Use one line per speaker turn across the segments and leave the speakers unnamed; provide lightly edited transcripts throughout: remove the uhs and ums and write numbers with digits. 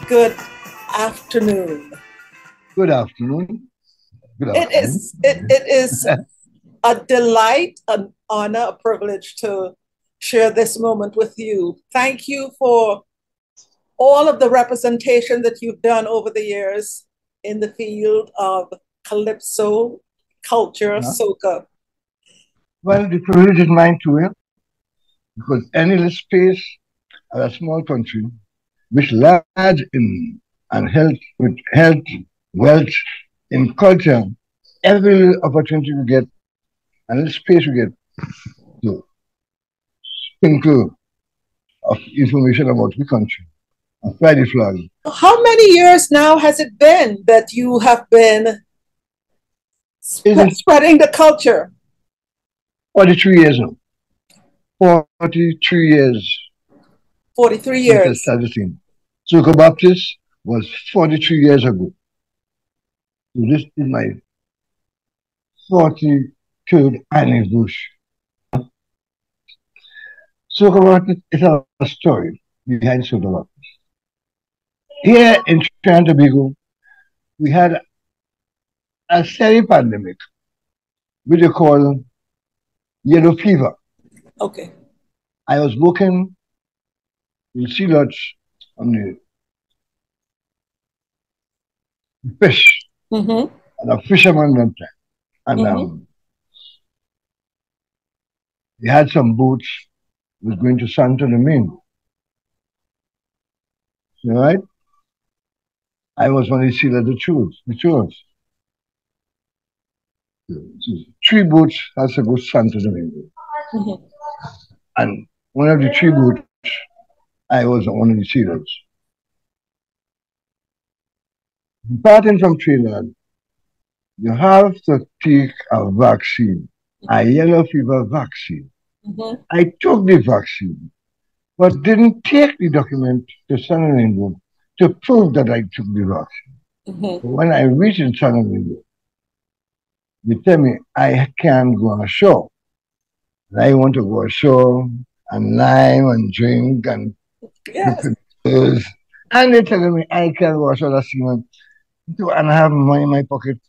good afternoon.
Good afternoon. Good afternoon.
It is a delight, an honor, a privilege to share this moment with you. Thank you for all of the representation that you've done over the years in the field of calypso culture, soca.
Well, the privilege is mine too, because any little space at a small country, which large in and health with health, wealth, in culture, every little opportunity we get and little space we get to sprinkle of information about the country and fly the flag.
How many years now has it been that you have been spreading the culture?
43 years now. 43 years.
43 years.
Soca Baptist was 43 years ago. So this is my 43rd anniversary. Soca Baptist is a story behind Soca Baptist. Here in Trinidad and Tobago, we had a semi-pandemic, which they call yellow fever.
Okay.
I was working in sea lodge on the fish, and a fisherman that time. And they had some boats was going to Santo Domingo. You know, right? I was on the sea lodge, the tours. 3 boats has to go to Santo Domingo. And one of the 3 boats, I was on one of the sailors. Departing from Trinidad, you have to take a vaccine, a yellow fever vaccine. I took the vaccine, but didn't take the document to San Domingo to prove that I took the vaccine. When I reached in San Domingo, they tell me I can't go on shore. And I want to go ashore and lime and drink and and they tell me I can't go ashore that season and I have money in my pocket.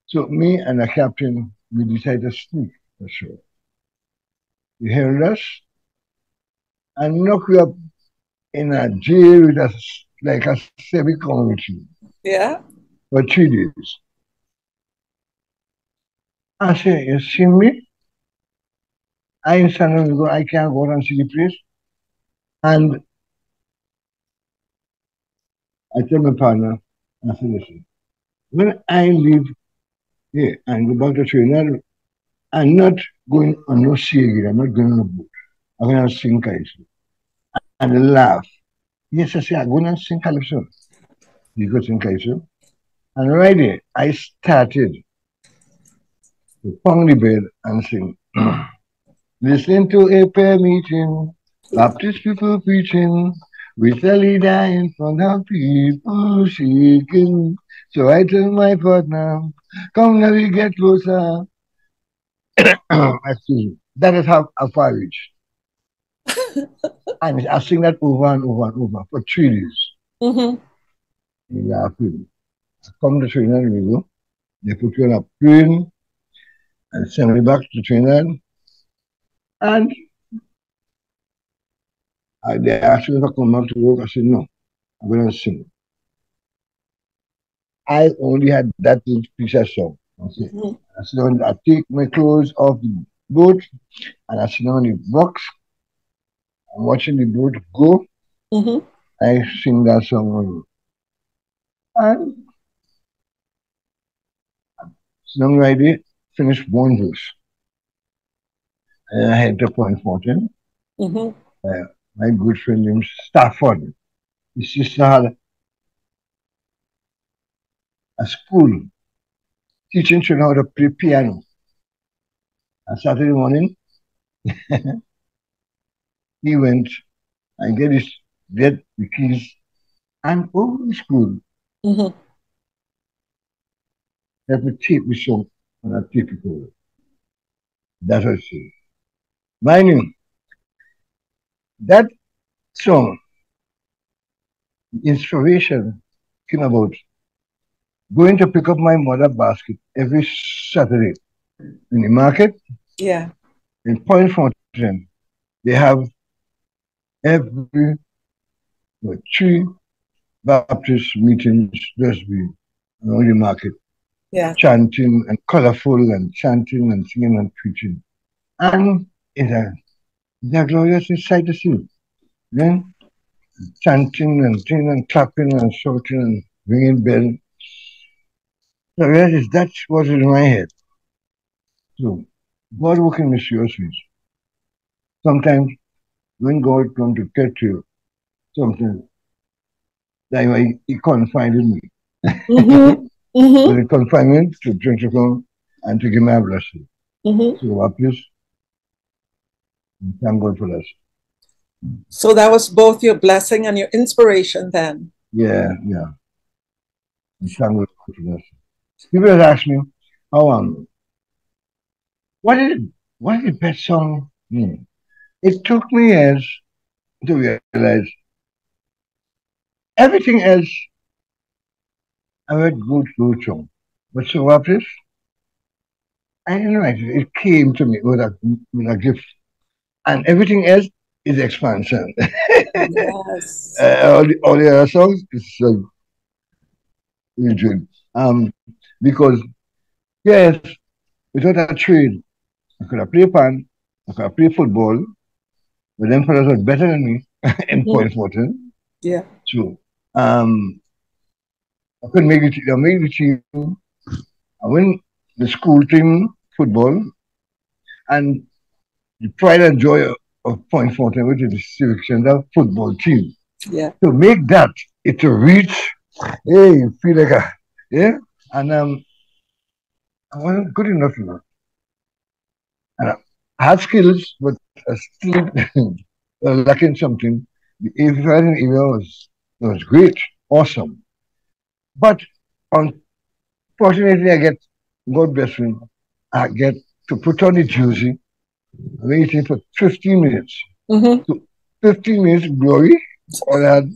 So me and the captain, we decided to sneak ashore. He held us and knocked you up in a jail with us like a semi-community.
Yeah.
For 3 days. I say, you see me? I in San Domingo, I can't go and see the place. And I tell my partner, I said, listen, when I leave here and go back to Trinidad, I'm not going on no sea again. I'm not going on a boat. I'm going to sing calypso. And they laugh. Yes, I say, I'm going to sing calypso. You go sing calypso. And right there, I started to pound the bed and sing. Listen to a prayer meeting, Baptist people preaching, with a leader in front of people shaking. So I tell my partner, come now we get closer. Excuse me. That is how far I reach. And I sing that over and over and over for 3 days. I come to Trinidad, we go. They put you on a plane and send me back to Trinidad. And they asked me if I come back to work. I said, no, I'm going to sing. I only had that little piece of song. Okay. I sit down, I take my clothes off the boat and I sit down on the box. I'm watching the boat go. I sing that song. And sit down right there, finish one verse. And I head to Point Fountain. My good friend named Stafford, his sister had a school teaching children how to play piano. On Saturday morning, he went and get the keys and over the school. Have to tape the song on a tape recorder. That's what I say. Mind you, that song the inspiration came about going to pick up my mother basket every Saturday in the market.
Yeah.
In Point Fountain, they have every 3 Baptist meetings just be around the market.
Yeah.
Chanting and colorful and chanting and singing and preaching. And it's a glorious sight to see. Then chanting and singing and clapping and shouting and ringing bells. So that was in my head. So God working mysterious ways. Sometimes when God comes to get you something, that he confided in me.
Mm-hmm. Mm-hmm.
But he confined me to drink to come and to give me a blessing.
Mm-hmm.
So please thank God for that.
So that was both your blessing and your inspiration then.
Yeah. Thank God for that. People have asked me, how what is the best song? It took me years to realize everything else I heard good song. But so what is? I didn't know it came to me with a gift. And everything else is expansion.
Yes.
All the other songs is usual. Because yes, without a trade, I could have played pan, I could have played football, but them fellas were better than me in Point Fortin.
Yeah.
So I couldn't make it. I made the team. I win the school team football, and the pride and joy of Point Fortin, which is the civic center football team.
Yeah.
To make that, it to reach, hey, you feel like and I wasn't good enough, And I had skills, but I still lacking something. The writing email was great, awesome. But unfortunately, God bless me, I get to put on the jersey, waiting for 15 minutes.
Mm-hmm.
So 15 minutes glory, all I had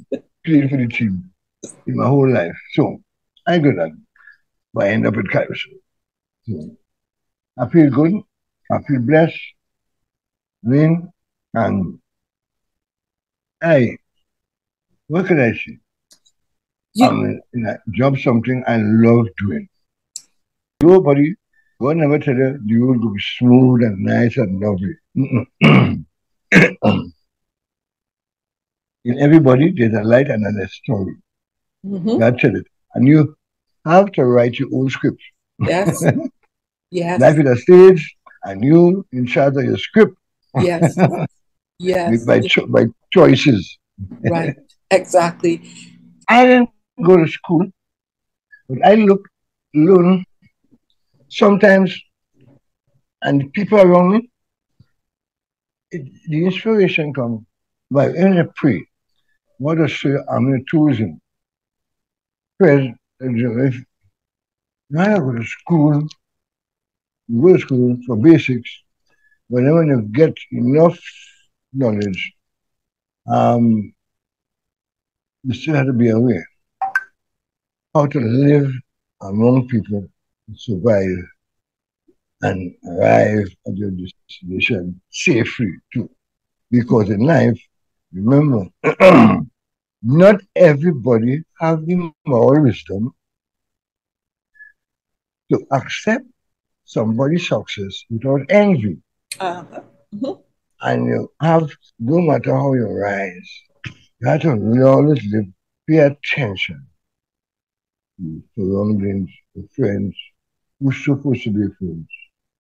played for the team in my whole life. So I got that, but I end up at Kairos. So I feel good, I feel blessed, and what can I say? I'm in a job something I love doing. Nobody, God never tell you the road will be smooth and nice and lovely. In everybody, there's a light and a story.
Mm-hmm.
God tell it. And you have to write your own script.
Yes. Yes.
Life is a stage, and you in charge of your script.
Yes. Yes.
by choices.
Right. Exactly.
I didn't go to school, but I learn sometimes, and the people around me, the inspiration comes by when I pray. What I say, I'm in tourism. Pray, if when I go to school, you go to school for basics, but then when you get enough knowledge, you still have to be aware how to live among people, survive, and arrive at your destination safely too. Because in life, remember, not everybody have the moral wisdom to accept somebody's success without envy.
Mm-hmm.
And you have, no matter how you rise, you have to always pay attention to surroundings, to friends, who's supposed to be friends,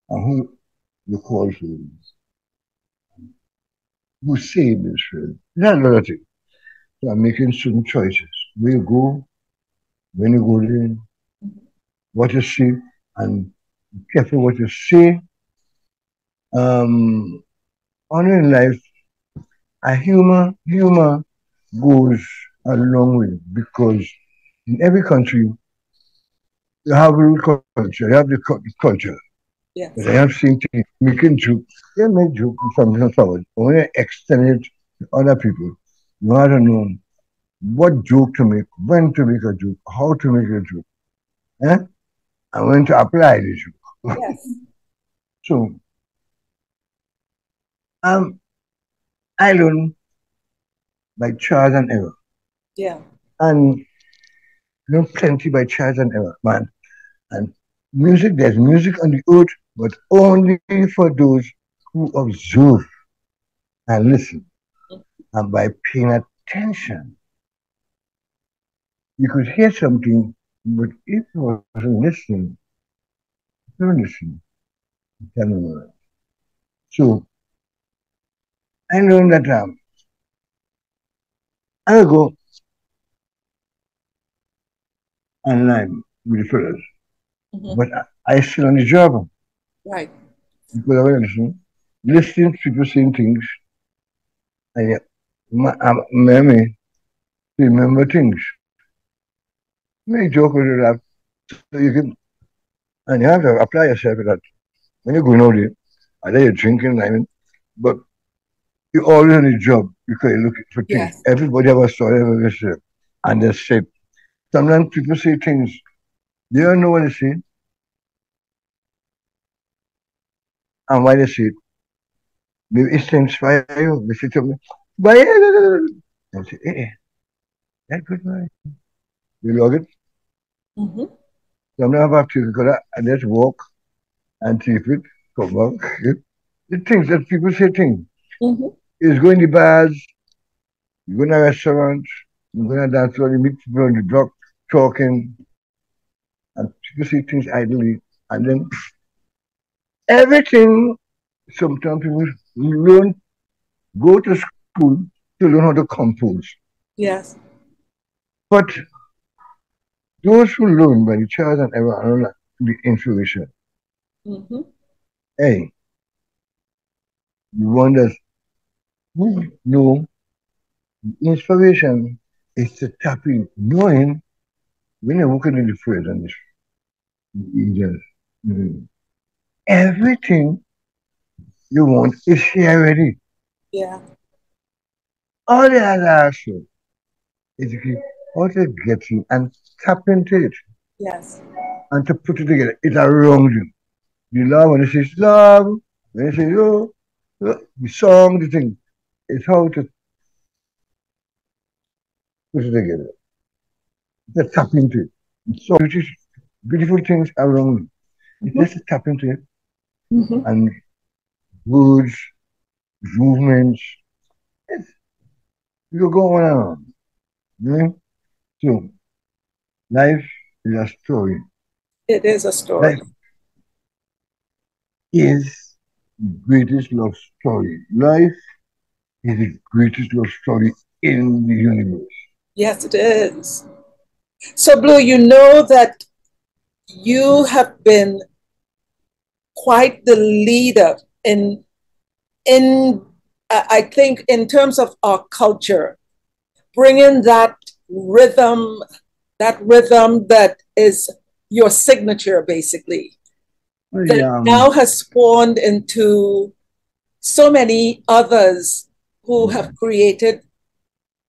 and who you call friends, who say this friends. That's another thing. So I'm making certain choices. Where you go, when you go there, what you say, and be careful what you say. Honor in life, a humor goes a long way because in every country you have real culture, you have the culture.
Yes.
But I have seen things making joke. They make joke something forward. But when you extend it to other people, you have to know what joke to make, when to make a joke, how to make a joke, and when to apply the joke.
Yes.
So I learned by trial and error.
Yeah.
And plenty by trial and error, man. And music, there's music on the earth, but only for those who observe and listen. And by paying attention, you could hear something, but if you wasn't listening, don't listen. Tell me what. So I learned that I'll go online with the fellas, but I still on the job.
Right.
Because I was listening to people saying things, and memory remember things. Make joke with it, so you can, and you have to apply yourself to that. When you're going out there, either you're drinking, but you're always on the job because you're looking for things.
Yes.
Everybody have a story, and they say, sometimes people say things, they don't know what they say, and why they say it. Maybe it's to inspire you. They say to me, but and say, that's good, man. You log it. Sometimes I have to because I just walk and see if it come back. The things that people say things. Is going to bars, you go to a restaurant, you go to a dance floor, you meet people on the block talking, and people say things idly, and then everything. Sometimes people learn, go to school to learn how to compose.
Yes.
But those who learn by the trial and error are not the inspiration. Hey, you wonder who know the inspiration is to tap in, knowing when you're working in the phrase and everything you want is here already.
Yeah.
All they have to ask you is to keep how to get you and tap into it.
Yes.
And to put it together. It's around you. The love, when it says love, when it says yo, the song, the thing, it's how to put it together. To tap into it. So beautiful things around you. It's just to tap into it. And words, movements, you go on and on. So life is a story.
It is a story.
Life is the greatest love story. Life is the greatest love story in the universe.
Yes, it is. So, Blue, you know that you have been quite the leader in I think in terms of our culture, bringing rhythm that is your signature, basically, that now has spawned into so many others who have created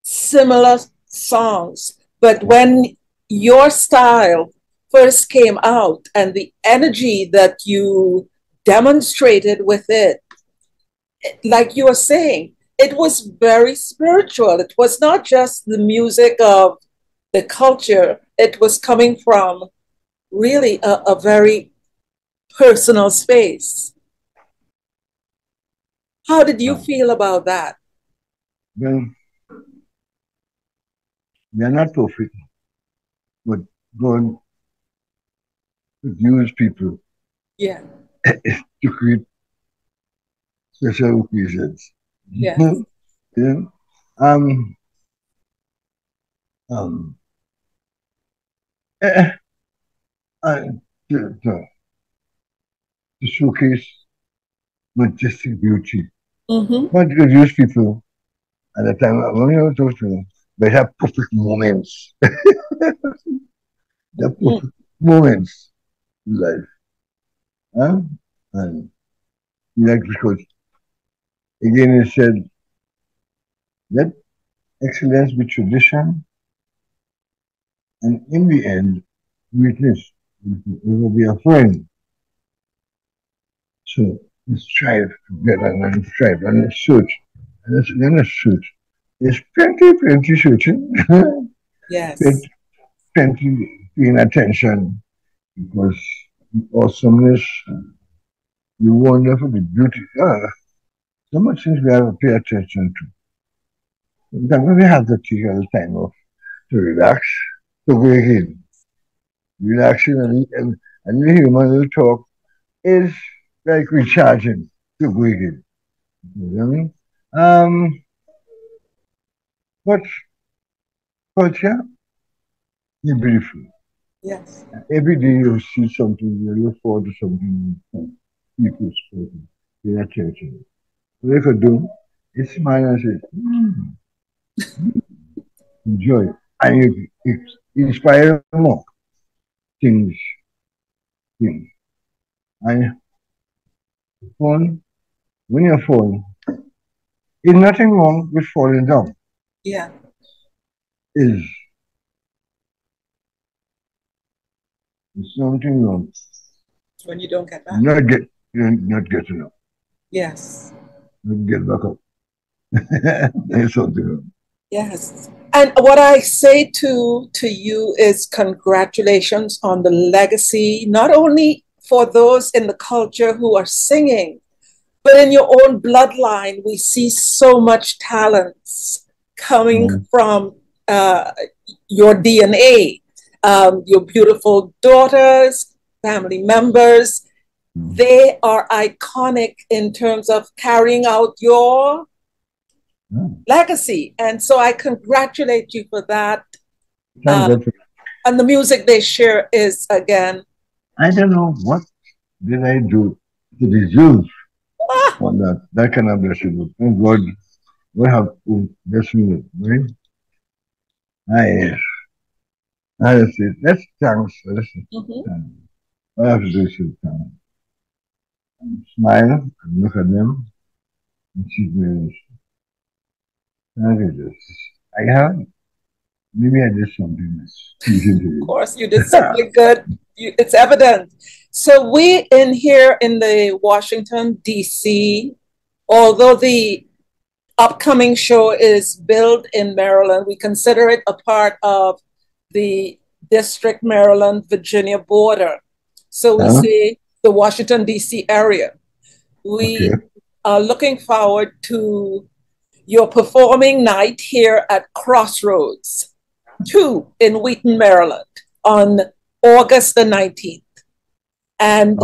similar songs. But when your style first came out and the energy that you demonstrated with it, like you were saying, it was very spiritual. It was not just the music of the culture, it was coming from really a very personal space. How did you feel about that?
Well, we are not perfect, but God use people to create special occasions.
Yes.
Yeah. Um, uh, to showcase majestic beauty. Not to use people at the time when we were talking to them, but have perfect moments. The perfect moments in life. Huh? And like because again he said, let excellence with tradition, and in the end, witness. It will be a friend. So let's strive together and strive and let's search. And let's search. There's plenty searching.
Yes.
Plenty paying attention because the awesomeness, the wonderful, the beauty. So much things we have to pay attention to. Then we have to take a little time off to relax, to go ahead. Relaxing and the human will talk is like recharging to go ahead. You know what I mean? But culture is beautiful.
Yes.
Every day you see something, you look forward to something people spoken. They are churching. What they could do is smile and say, enjoy. And it inspire more things, things. And phone, when you're falling, there's nothing wrong with falling down.
Yeah.
Is there's something wrong.
When you don't get back.
You're not getting up.
Yes.
Not get back up. There's something wrong.
Yes. And what I say to you is congratulations on the legacy, not only for those in the culture who are singing, but in your own bloodline, we see so much talents coming from your DNA, your beautiful daughters, family members. They are iconic in terms of carrying out your legacy. And so I congratulate you for that. And the music they share is, again,
I don't know what did I do to deserve on that kind of blessing. Thank God, we have blessed me, right? Yes. I say, let's thanks. I have to do is thanks. Smile and look at them and see me. I have, maybe I did something that's pleasing to you.
Of course, you did something good. It's evident. So we in here in the Washington, D.C., although the upcoming show is billed in Maryland, we consider it a part of the District, Maryland, Virginia border. So we say the Washington, D.C. area. We are looking forward to your performing night here at Crossroads-2 in Wheaton, Maryland on August the 19th. And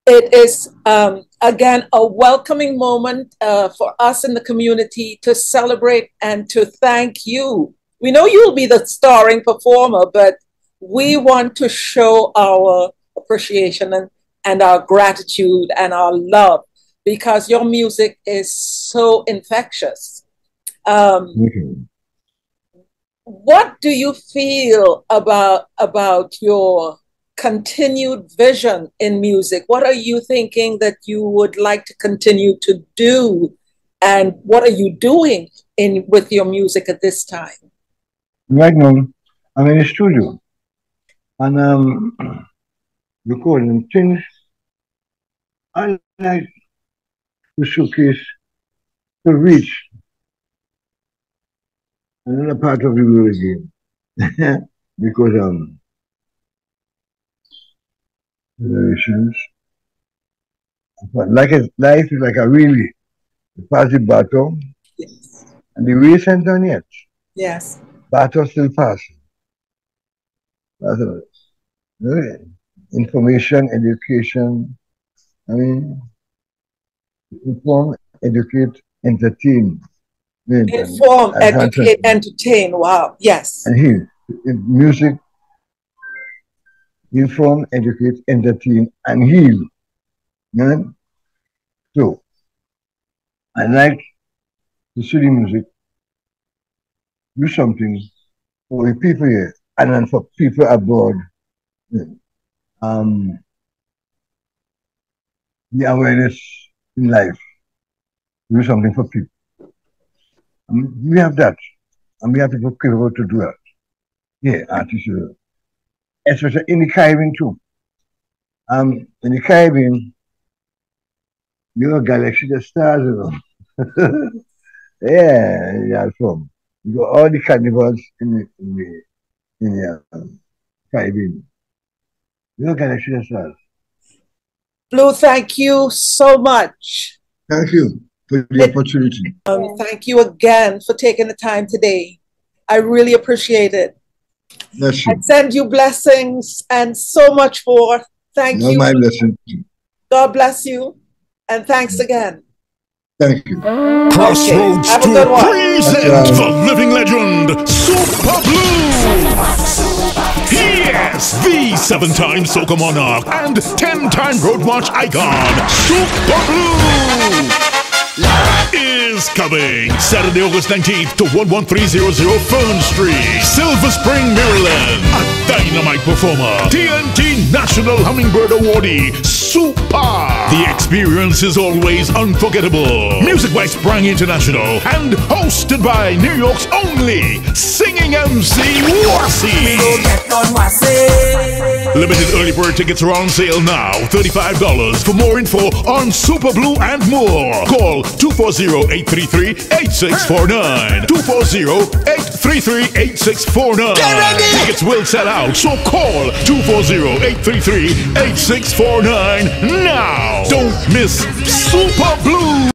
it is, again, a welcoming moment for us in the community to celebrate and to thank you. We know you'll be the starring performer, but we want to show our appreciation and our gratitude and our love because your music is so infectious. What do you feel about your continued vision in music? What are you thinking that you would like to continue to do? And what are you doing with your music at this time?
Right now, I'm in the studio and recording things I like to showcase, to reach another part of the world again. Because generations. But life is like a relay. You pass the battle, and the race ain't done yet.
Yes.
Battle still passing. Information, education, I mean, inform, educate, entertain.
Inform, educate, entertain. Wow. Yes.
And here, music, inform, educate, entertain, and heal. Yeah? So, I like to study music, do something for the people here, and then for people abroad. The awareness in life, do something for people. We have that. And we have people capable to do that. Yeah, artists, especially in the Caribbean too. In the Caribbean, you know, Galaxy the Stars, you know. Yeah, from. You got all the carnivals in the Caribbean. You know, Galaxy the Stars.
Blue, thank you so much.
Thank you for the opportunity.
Thank you again for taking the time today. I really appreciate it.
Bless you.
I send you blessings and so much more. Thank you.
My blessing.
God bless you. And thanks again.
Thank you.
Crossroads-2 presents the living legend, Super Blue. Yes, the 7-time soca monarch and 10-time road march icon, Super Blue, is coming Saturday, August 19th to 11300 Fern Street, Silver Spring, Maryland. A dynamite performer, TNT National Hummingbird Awardee, Super. The experience is always unforgettable. Music by Sprang International and hosted by New York's only singing MC, Wasi. Limited early bird tickets are on sale now, $35. For more info on Super Blue and more, call 240-833-8649. 240-833-8649. Tickets will sell out, so call 240-833-8649 now. Don't miss Super Blue.